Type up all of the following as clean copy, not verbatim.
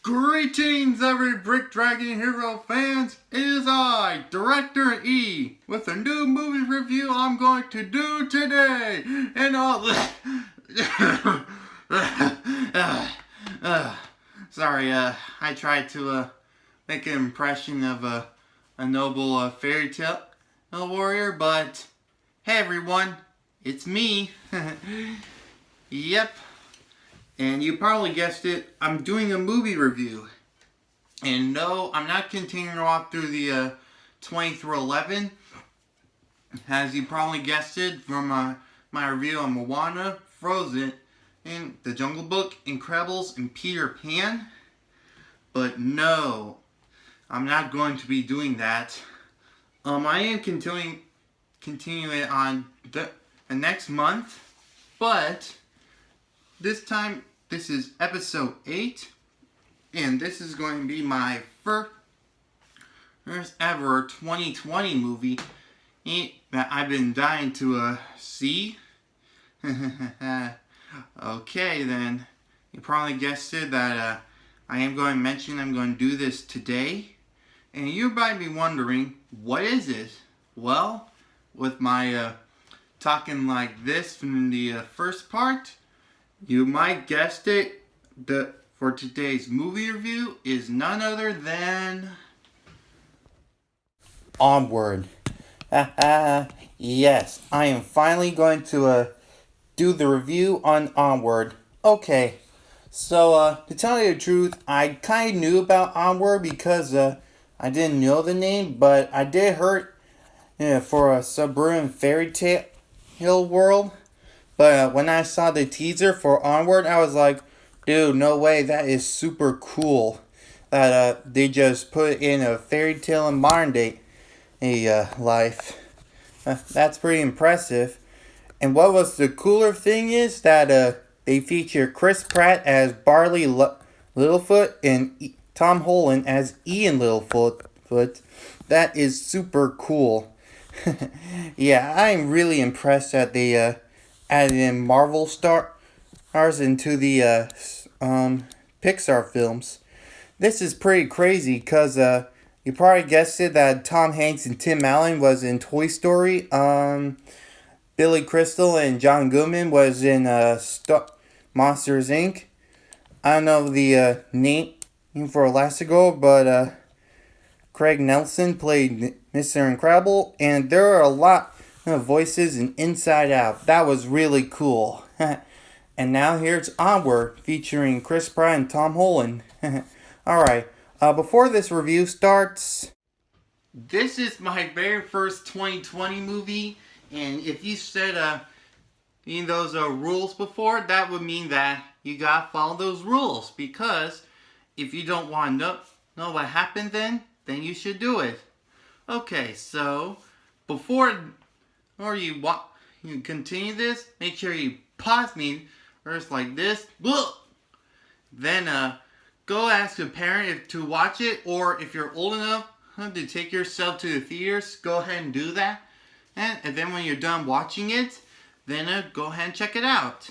Greetings, every Brick Dragon Hero fans! It is I, Director E, with a new movie review I'm going to do today. And all sorry, I tried to make an impression of a noble fairy tale warrior, but hey everyone, it's me. Yep. And you probably guessed it, I'm doing a movie review. And no, I'm not continuing off through the 20 through 11. As you probably guessed it from my review on Moana, Frozen, and The Jungle Book, Incredibles, and Peter Pan. But no, I'm not going to be doing that. I am continuing it on the next month, but this time, this is episode 8, and this is going to be my first ever 2020 movie that I've been dying to see. Okay, then, you probably guessed it that I am going to mention I'm going to do this today. And you might be wondering, what is it? Well, with my talking like this from the first part, you might guessed it, for today's movie review is none other than Onward. Yes, I am finally going to do the review on Onward. Okay, so to tell you the truth, I kind of knew about Onward because I didn't know the name, but I did hear for a Suburban fairy tale world. But when I saw the teaser for Onward, I was like, dude, no way, that is super cool. That they just put in a fairy tale in modern day life. That's pretty impressive. And what was the cooler thing is that they feature Chris Pratt as Barley Littlefoot and Tom Holland as Ian Littlefoot. That is super cool. Yeah, I'm really impressed that they added in Marvel stars into the Pixar films. This is pretty crazy because you probably guessed it that Tom Hanks and Tim Allen was in Toy Story. Billy Crystal and John Goodman was in Monsters Inc. I don't know the name for Elastigirl, but Craig Nelson played Mr. Incredible, and there are a lot voices in Inside Out. That was really cool. And now here's Onward, featuring Chris Pratt and Tom Holland. Alright, before this review starts, this is my very first 2020 movie, and if you said those rules before, that would mean that you gotta follow those rules, because if you don't want to know what happened then you should do it. Okay, so before you continue this, make sure you pause me first like this. Then go ask a parent to watch it, or if you're old enough to take yourself to the theaters, go ahead and do that. And then when you're done watching it, then go ahead and check it out.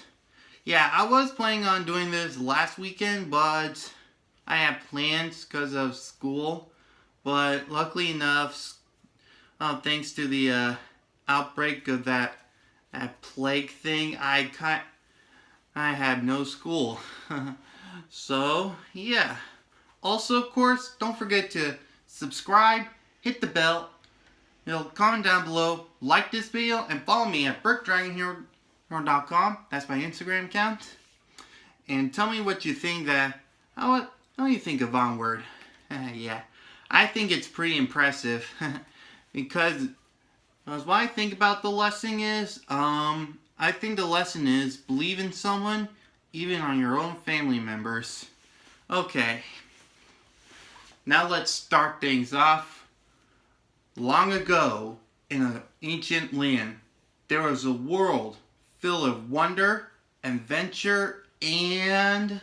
Yeah, I was planning on doing this last weekend, but I had plans because of school. But luckily enough, thanks to the outbreak of that plague thing, I had no school. So, yeah. Also, of course, don't forget to subscribe, hit the bell, comment down below, like this video, and follow me at brickdragonhero.com. That's my Instagram account. And tell me what you think how you think of Onward. Yeah, I think it's pretty impressive. Because what I think about the lesson is, I think the lesson is believe in someone, even on your own family members. Okay, now let's start things off. Long ago, in an ancient land, there was a world filled of wonder, adventure, and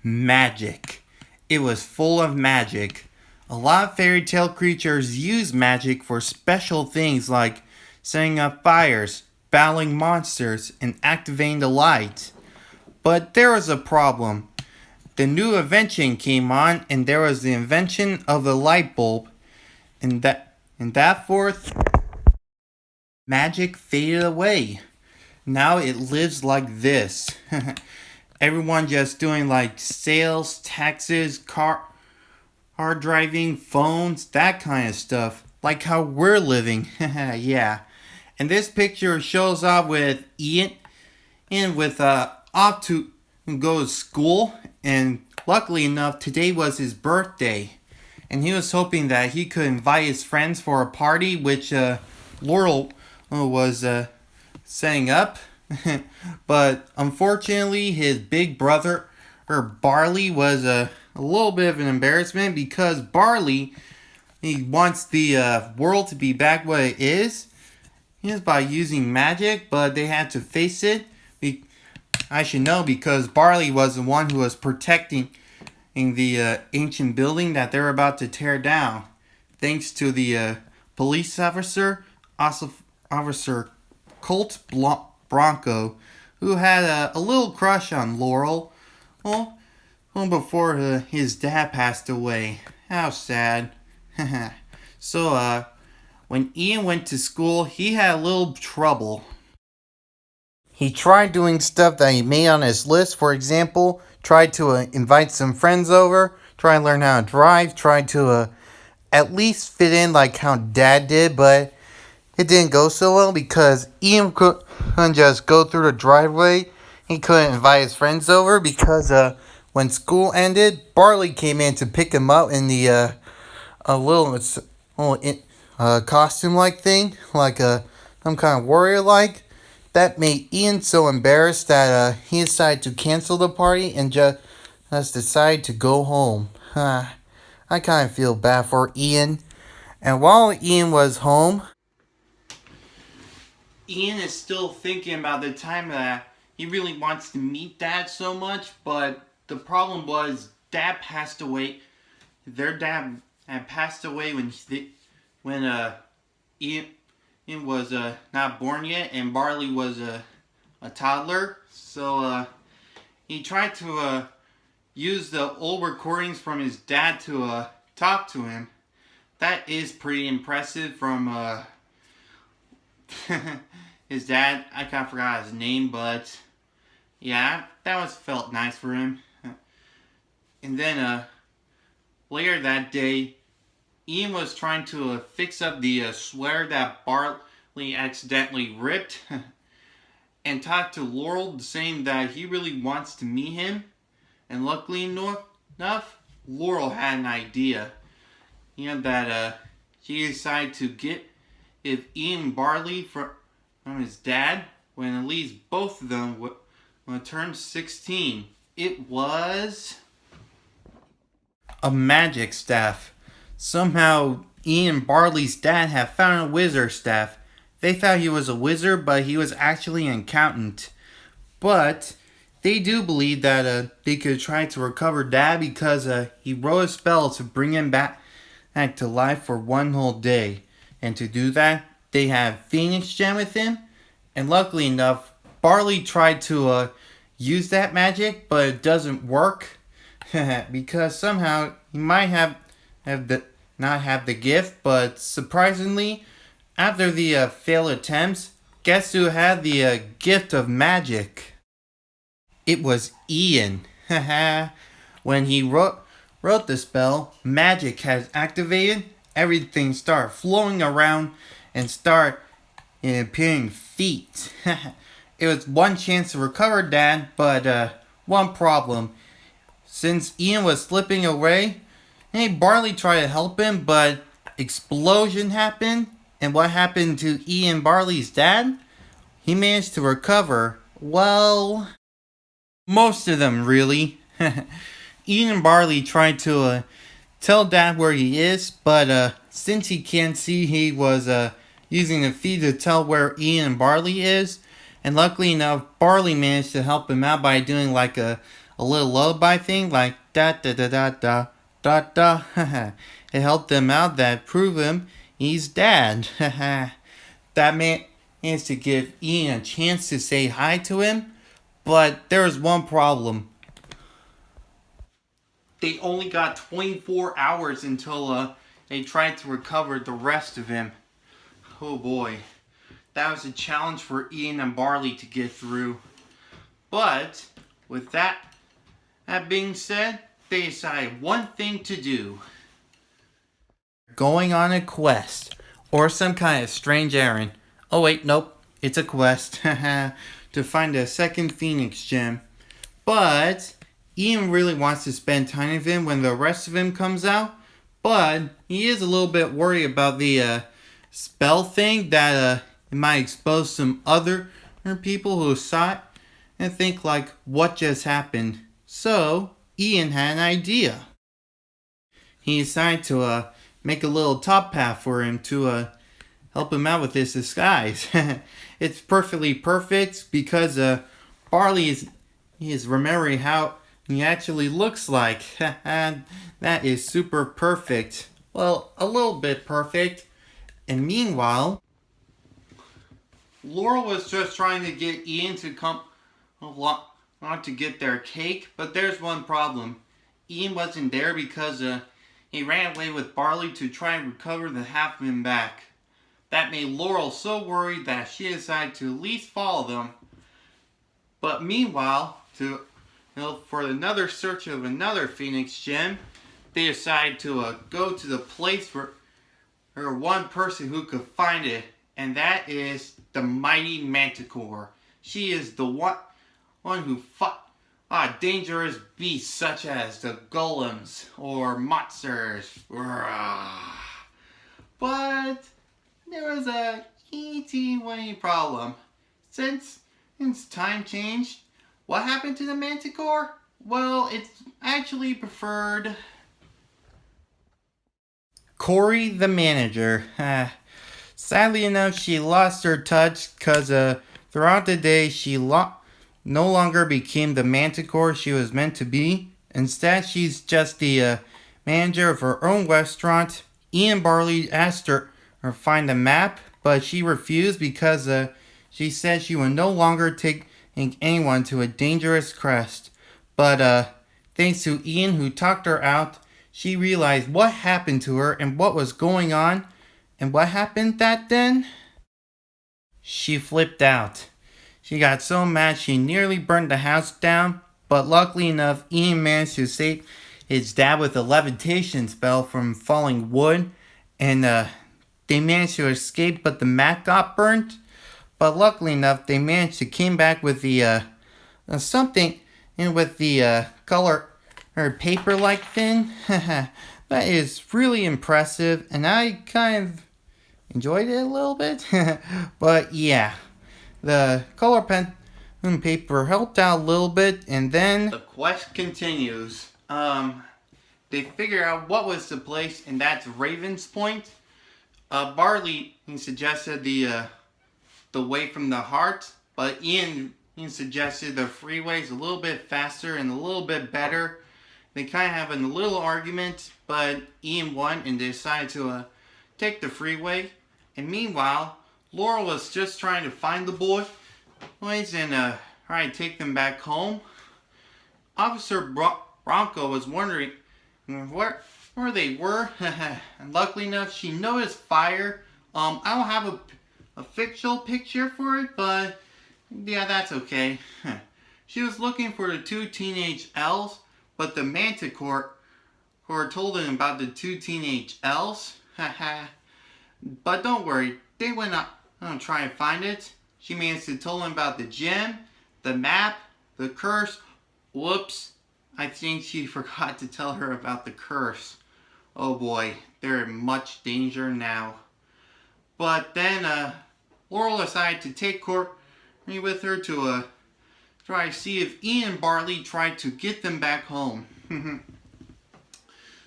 magic. It was full of magic. A lot of fairy tale creatures use magic for special things like setting up fires, battling monsters, and activating the light. But there was a problem. the new invention came on, and there was the invention of the light bulb, and that forth magic faded away. Now it lives like this. Everyone just doing like sales, taxes, car driving, phones, that kind of stuff. Like how we're living. Yeah. And this picture shows off with Ian with off to go to school, and luckily enough today was his birthday. And he was hoping that he could invite his friends for a party which Laurel was setting up. But unfortunately his big brother Barley was a little bit of an embarrassment, because Barley, he wants the world to be back what it is. Yes, by using magic, but they had to face it. I should know, because Barley was the one who was protecting the ancient building that they're about to tear down, thanks to the police officer, Officer Colt Bronco, who had a little crush on Laurel. Well, before his dad passed away. How sad. So, when Ian went to school, he had a little trouble. He tried doing stuff that he made on his list. For example, tried to invite some friends over, try to learn how to drive, tried to at least fit in like how Dad did, but it didn't go so well because Ian couldn't just go through the driveway. He couldn't invite his friends over because when school ended, Barley came in to pick him up in the a little costume-like thing, like some kind of warrior-like. That made Ian so embarrassed that he decided to cancel the party and just decided to go home. I kind of feel bad for Ian. And while Ian was home, Ian is still thinking about the time that he really wants to meet Dad so much, but the problem was Dad passed away. Their dad had passed away when Ian was not born yet, and Barley was a toddler. So he tried to use the old recordings from his dad to talk to him. That is pretty impressive from his dad. I kind of forgot his name, but yeah, that felt nice for him. And then later that day, Ian was trying to fix up the sweater that Barley accidentally ripped, and talked to Laurel, saying that he really wants to meet him. And luckily enough, Laurel had an idea. That she decided to get Ian Barley from his dad when at least both of them would turn 16. It was a magic staff. Somehow, Ian Barley's dad had found a wizard staff. They thought he was a wizard, but he was actually an accountant. But they do believe that they could try to recover Dad because he wrote a spell to bring him back to life for one whole day. And to do that, they have Phoenix Gem with him. And luckily enough, Barley tried to use that magic, but it doesn't work. Because somehow he might not have the gift, but surprisingly, after the failed attempts, guess who had the gift of magic? It was Ian. When he wrote the spell, magic has activated, everything started flowing around and start appearing feet. It was one chance to recover Dad, but one problem. Since Ian was slipping away, Barley tried to help him, but explosion happened. And what happened to Ian Barley's dad? He managed to recover. Well, most of them really. Ian Barley tried to tell Dad where he is, but since he can't see, he was using the feed to tell where Ian Barley is. And luckily enough, Barley managed to help him out by doing like a little lullaby thing, like da da da da da da da. It helped them out. That proved him he's Dad. That managed to give Ian a chance to say hi to him, but there was one problem. they only got 24 hours until they tried to recover the rest of him. Oh boy. That was a challenge for Ian and Barley to get through. But, with that being said, they decided one thing to do. Going on a quest. Or some kind of strange errand. Oh wait, nope. It's a quest. To find a second Phoenix gem. But, Ian really wants to spend time with him when the rest of him comes out. But, he is a little bit worried about the spell thing that it might expose some other people who saw it and think like, what just happened? So, Ian had an idea. He decided to make a little top path for him to help him out with his disguise. It's perfectly perfect because Barley is remembering how he actually looks like. That is super perfect. Well, a little bit perfect. And meanwhile, Laurel was just trying to get Ian to come along to get their cake, but there's one problem. Ian wasn't there because he ran away with Barley to try and recover the half of him back. That made Laurel so worried that she decided to at least follow them. But meanwhile, for another search of another Phoenix gem, they decided to go to the place where one person who could find it, and that is the mighty Manticore. She is the one who fought dangerous beasts such as the golems or monsters. But there was a teeny problem. Since time changed, what happened to the Manticore? Well, it's actually preferred Corey the manager. Sadly enough, she lost her touch because throughout the day she no longer became the Manticore she was meant to be. Instead, she's just the manager of her own restaurant. Ian Barley asked her to find a map, but she refused because she said she would no longer take anyone to a dangerous quest. But thanks to Ian, who talked her out, she realized what happened to her and what was going on. And what happened then? She flipped out. She got so mad she nearly burned the house down, but luckily enough, Ian managed to save his dad with a levitation spell from falling wood, and they managed to escape, but the mat got burnt. But luckily enough, they managed to came back with the something, and with the color or paper-like thing. That is really impressive, and I kind of enjoyed it a little bit. But yeah, the color pen and paper helped out a little bit, and then the quest continues. They figure out what was the place, and that's Raven's Point. Barley suggested the way from the heart, but Ian suggested the freeway is a little bit faster and a little bit better. They kind of have a little argument, but Ian won and decided to take the freeway. And meanwhile, Laurel was just trying to find the boys and try to take them back home. Officer Bronco was wondering where they were, and luckily enough, she noticed fire. I don't have a fictional picture for it, but yeah, that's okay. She was looking for the two teenage elves, but the Manticore told them about the two teenage elves. But don't worry, they went out to try and find it. She managed to tell them about the gem, the map, the curse. Whoops, I think she forgot to tell her about the curse. Oh boy, they're in much danger now. But then Laurel decided to take Courtney with her to try to see if Ian Barley tried to get them back home.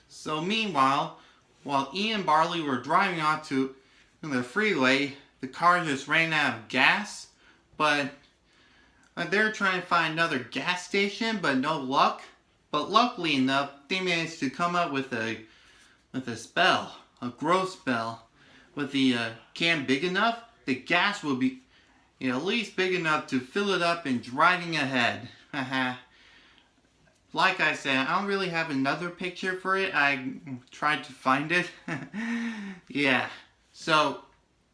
So meanwhile, while Ian and Barley were driving onto the freeway, the car just ran out of gas. But they were trying to find another gas station, but no luck. But luckily enough, they managed to come up with a spell, a growth spell. With the can big enough, the gas will be at least big enough to fill it up and driving ahead. like I said, I don't really have another picture for it. I tried to find it. Yeah. So,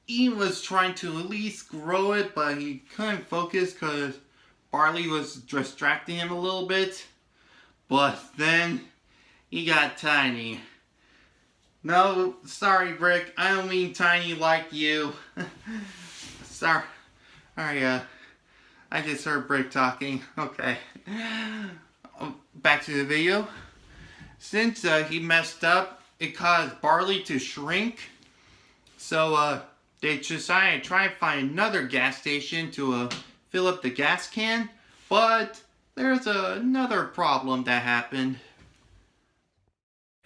Ian was trying to at least grow it, but he couldn't focus because Barley was distracting him a little bit. But then he got tiny. No, sorry, Brick. I don't mean tiny like you. Sorry. Sorry, I just heard Brick talking. Okay. Back to the video. Since he messed up, it caused Barley to shrink. So they decided to try and find another gas station to fill up the gas can. But there's another problem that happened.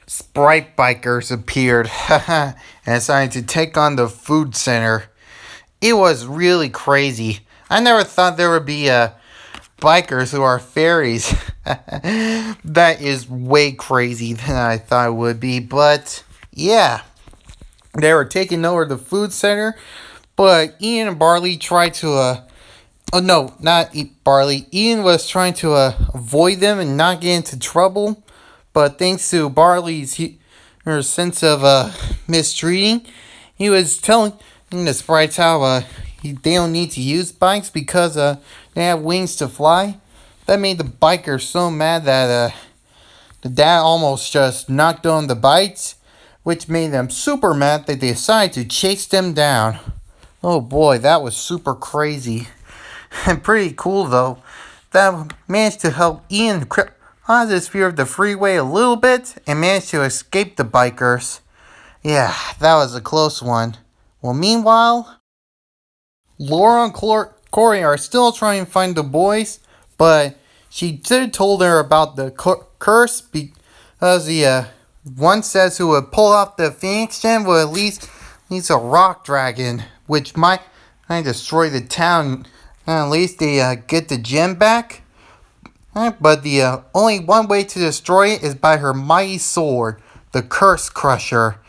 Sprite bikers appeared and decided to take on the food center. It was really crazy. I never thought there would be bikers who are fairies. That is way crazy than I thought it would be. But yeah, they were taking over the food center. But Ian and Barley tried to oh no, not Barley. Ian was trying to avoid them and not get into trouble. But thanks to Barley's her sense of mistreating, he was telling the sprites how they don't need to use bikes because they have wings to fly. That made the bikers so mad that the dad almost just knocked on the bikes, which made them super mad that they decided to chase them down. Oh boy, that was super crazy. And pretty cool though. That managed to help Ian cause his fear of the freeway a little bit and managed to escape the bikers. Yeah, that was a close one. Well, meanwhile, Laura and Corey are still trying to find the boys, but she did told her about the curse because the one says who would pull off the Phoenix Gem would at least needs a rock dragon, which might destroy the town. And at least they get the gem back. But the only one way to destroy it is by her mighty sword, the Curse Crusher.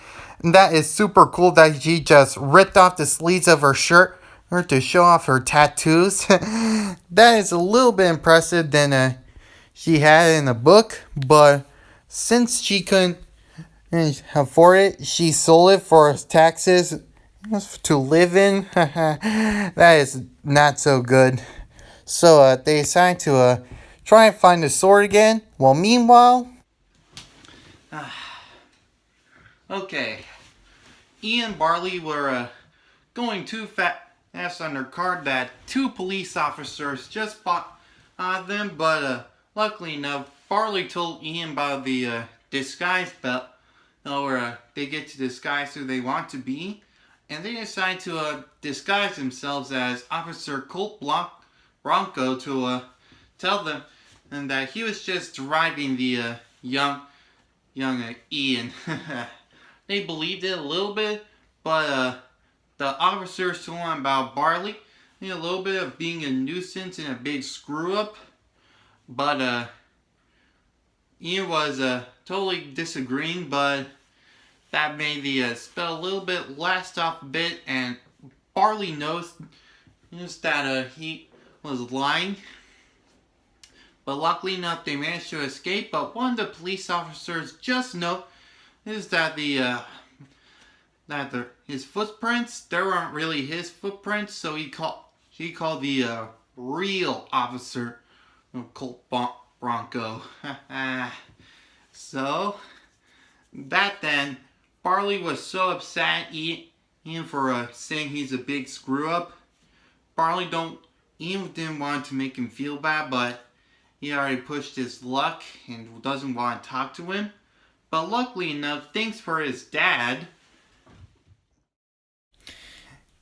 And that is super cool that she just ripped off the sleeves of her shirt to show off her tattoos. That is a little bit impressive than she had in the book. But since she couldn't afford it, she sold it for taxes to live in. That is not so good. So they decided to try and find the sword again. Well, meanwhile... Okay. Ian and Barley were going too fast on their car that two police officers just bought them. But luckily enough, Barley told Ian about the disguise belt. Or they get to disguise who they want to be. And they decide to disguise themselves as Officer Colt Bronco to tell them and that he was just driving the young Ian. They believed it a little bit, but the officers told him about Barley, a little bit of being a nuisance and a big screw up. But Ian was totally disagreeing, but that made the spell a little bit last off a bit, and Barley knows that he was lying. But luckily enough, they managed to escape. But one of the police officers just noticed that his footprints, they weren't really his footprints, so he called the real officer Colt Bronco. So that then, Barley was so upset Ian for saying he's a big screw up. Ian didn't want to make him feel bad, but he already pushed his luck and doesn't want to talk to him. But luckily enough, thanks for his dad,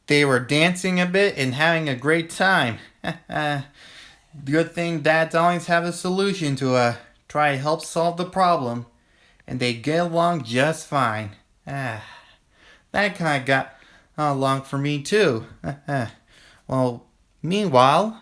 they were dancing a bit and having a great time. Good thing dads always have a solution to try to help solve the problem. And they get along just fine. That kind of got along for me too. Well, meanwhile...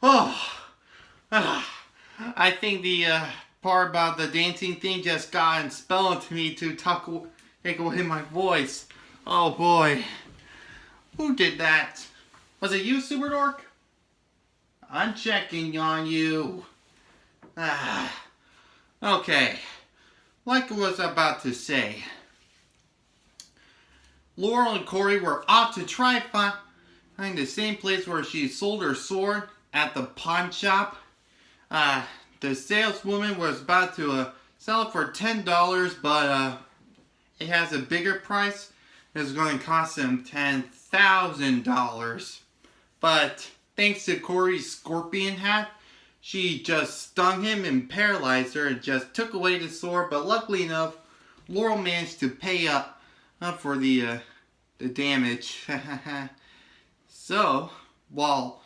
Oh, I think the part about the dancing thing just got inspelled to me to take away my voice. Oh boy. Who did that? Was it you, Super Dork? I'm checking on you. Okay. Like I was about to say, Laurel and Corey were off to try find the same place where she sold her sword at the pawn shop. The saleswoman was about to sell it for $10, but it has a bigger price. It's going to cost them $10,000. But thanks to Corey's scorpion hat, she just stung him and paralyzed her and just took away the sword. But luckily enough, Laurel managed to pay up for the damage. So, while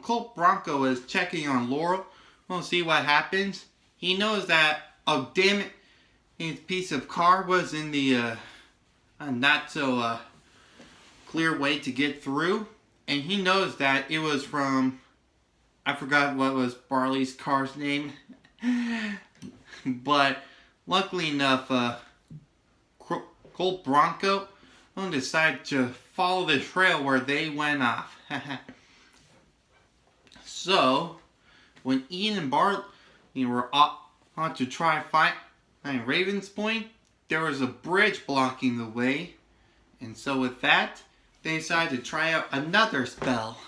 Colt Bronco is checking on Laurel, we'll see what happens. He knows that, oh damn it, his piece of car was in the not so clear way to get through. And he knows that it was from, I forgot what was Barley's car's name. But luckily enough, Colt Bronco decided to follow the trail where they went off. So, when Ian and Barley were on to try fight at Raven's Point, there was a bridge blocking the way. And so with that, they decided to try out another spell.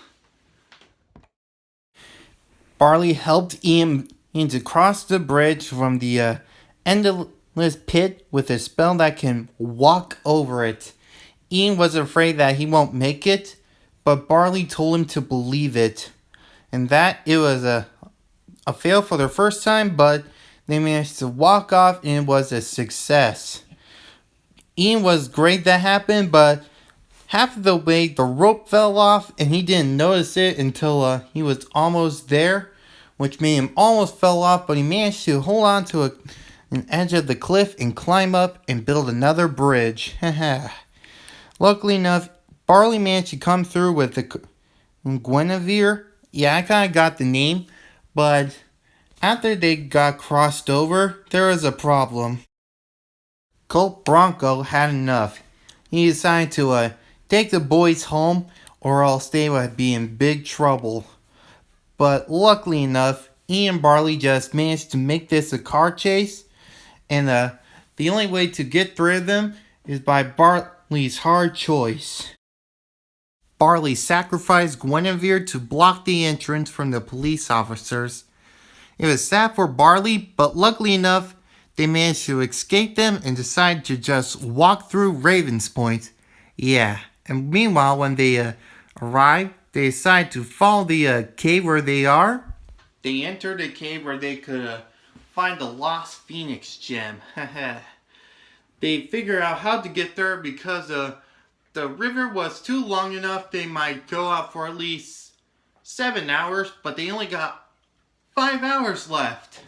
Barley helped Ian to cross the bridge from the endless pit with a spell that can walk over it. Ian was afraid that he won't make it, but Barley told him to believe it. And that it was a fail for the first time, but they managed to walk off and it was a success. Ian was great that happened, but half of the way the rope fell off and he didn't notice it until he was almost there, which made him almost fell off, but he managed to hold on to an edge of the cliff and climb up and build another bridge. Luckily enough, Barley managed to come through with the Guinevere. Yeah, I kind of got the name, but after they got crossed over, there was a problem. Colt Bronco had enough. He decided to take the boys home or else they would be in big trouble. But luckily enough, Ian and Barley just managed to make this a car chase. And the only way to get through them is by Barley's hard choice. Barley sacrificed Guinevere to block the entrance from the police officers. It was sad for Barley, but luckily enough, they managed to escape them and decided to just walk through Raven's Point. Yeah, and meanwhile, when they arrived, they decided to follow the cave where they are. They entered a cave where they could find the lost Phoenix gem. They figured out how to get there because the river was too long enough. They might go out for at least 7 hours, but they only got 5 hours left.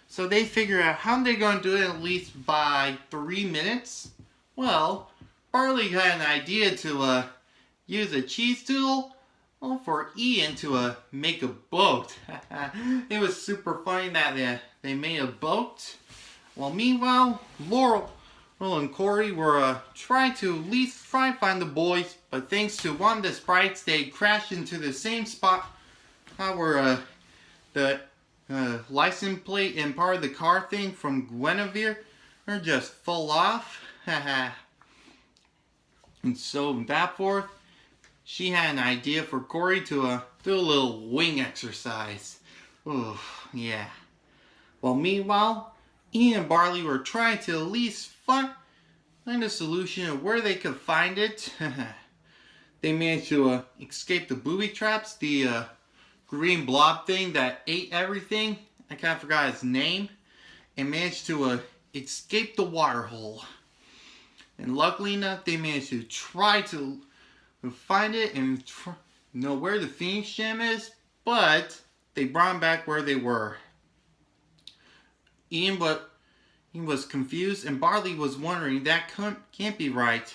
So they figured out how they're going to do it at least by 3 minutes. Well, Barley had an idea to use a cheese tool for Ian to make a boat. It was super funny that they made a boat. Well, meanwhile, Laurel and Corey were trying to at least try and find the boys, but thanks to one of the sprites, they crashed into the same spot where the license plate and part of the car thing from Guinevere just fell off. And so that forth, she had an idea for Corey to do a little wing exercise. Ooh, yeah. Well, meanwhile, Ian and Barley were trying to at least find a solution of where they could find it. They managed to escape the booby traps, the green blob thing that ate everything. I kind of forgot his name. And managed to escape the water hole. And luckily enough, they managed to try to find it and know where the Phoenix gem is. But they brought him back where they were. Ian was confused, and Barley was wondering that can't be right,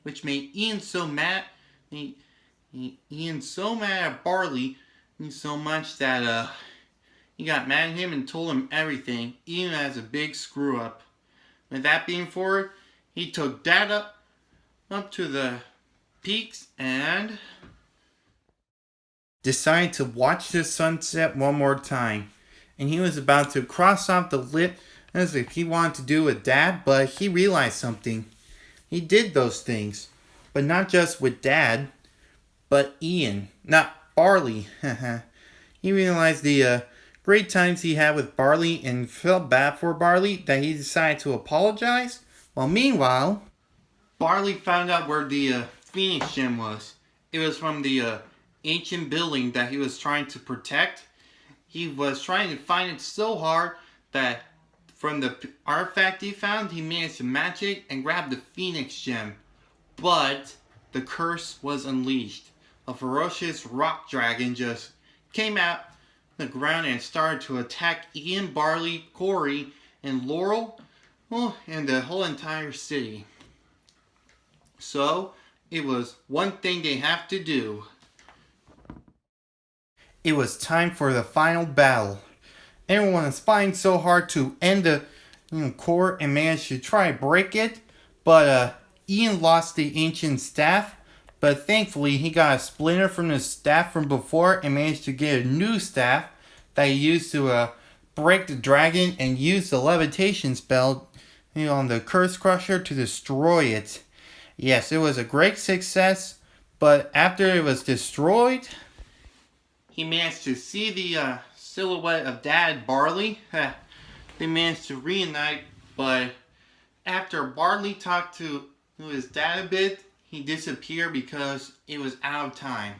which made Ian so mad. Ian so mad at Barley So much that he got mad at him and told him everything, even as a big screw up. With that being forward, he took Dad up to the peaks and decided to watch the sunset one more time. And he was about to cross off the list as if he wanted to do with Dad, but he realized something. He did those things, but not just with Dad, but Ian, not Barley. He realized the great times he had with Barley and felt bad for Barley that he decided to apologize. Well, meanwhile, Barley found out where the Phoenix Gem was. It was from the ancient building that he was trying to protect. He was trying to find it so hard that from the artifact he found, he managed to match it and grab the Phoenix Gem. But the curse was unleashed. A ferocious rock dragon just came out the ground and started to attack Ian, Barley, Corey, and Laurel, and the whole entire city. So, it was one thing they have to do. It was time for the final battle. Everyone was fighting so hard to end the core and managed to try to break it, but Ian lost the ancient staff. But thankfully, he got a splinter from the staff from before and managed to get a new staff that he used to break the dragon and use the levitation spell on the Curse Crusher to destroy it. Yes, it was a great success, but after it was destroyed, he managed to see the silhouette of Dad Barley. They managed to reunite, but after Barley talked to his dad a bit, he disappeared because it was out of time.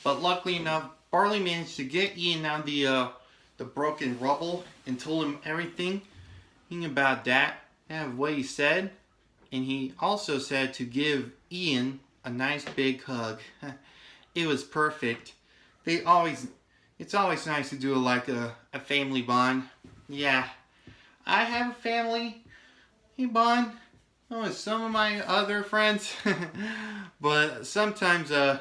But luckily enough, Barley managed to get Ian out of the broken rubble and told him everything about that and what he said. And he also said to give Ian a nice big hug. It was perfect. It's always nice to do like a family bond. Yeah, I have a family bond with some of my other friends, but sometimes I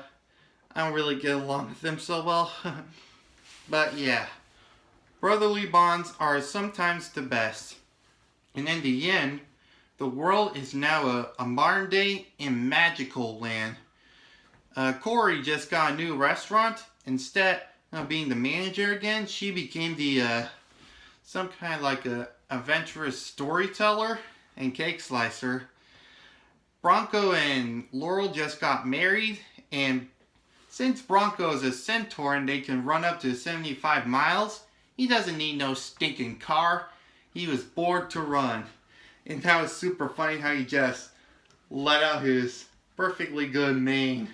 don't really get along with them so well. But yeah, brotherly bonds are sometimes the best. And in the end, the world is now a modern day and magical land. Corey just got a new restaurant. Instead of being the manager again, she became the some kind of like a adventurous storyteller and cake slicer. Bronco and Laurel just got married, and since Bronco is a centaur and they can run up to 75 miles, he doesn't need no stinking car. He was bored to run. And that was super funny how he just let out his perfectly good mane.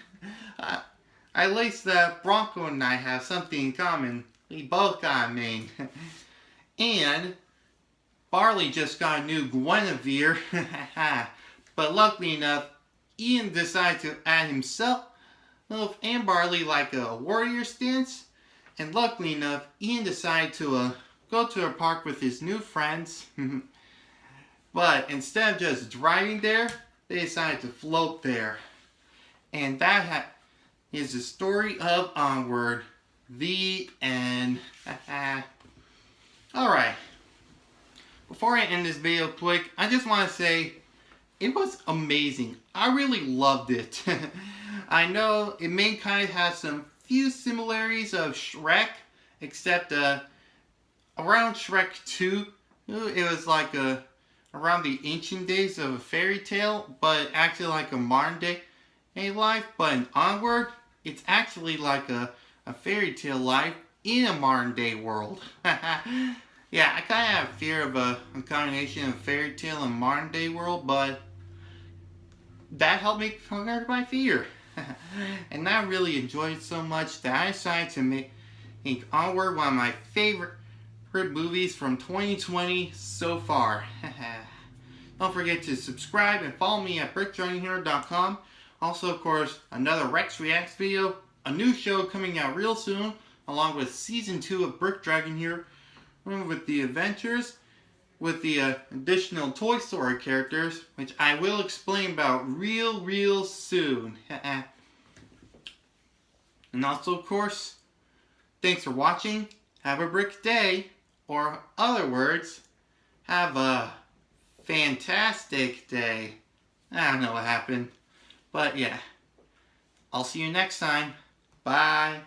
At least Bronco and I have something in common. We both got a mane. And Barley just got a new Guinevere. But luckily enough, Ian decided to add himself and Barley like a warrior stance. And luckily enough, Ian decided to go to a park with his new friends. But instead of just driving there, they decided to float there. And that is the story of Onward. The end. Alright. Before I end this video quick, I just want to say it was amazing. I really loved it. I know it may kind of have some few similarities of Shrek, except around Shrek 2, it was like around the ancient days of a fairy tale, but actually like a modern day life. But in Onward, it's actually like a fairy tale life in a modern day world. Yeah, I kind of have fear of a combination of fairy tale and modern day world, but that helped me conquer my fear. And I really enjoyed it so much that I decided to make Onward one of my favorite movies from 2020 so far. Don't forget to subscribe and follow me at brickdragonhero.com. Also, of course, another Rex Reacts video, a new show coming out real soon, along with Season 2 of Brick Dragon Hero, with the adventures, with the additional Toy Story characters, which I will explain about real soon. And also, of course, Thanks for watching. Have a brick day. Or other words, have a fantastic day. I don't know what happened. But yeah. I'll see you next time. Bye.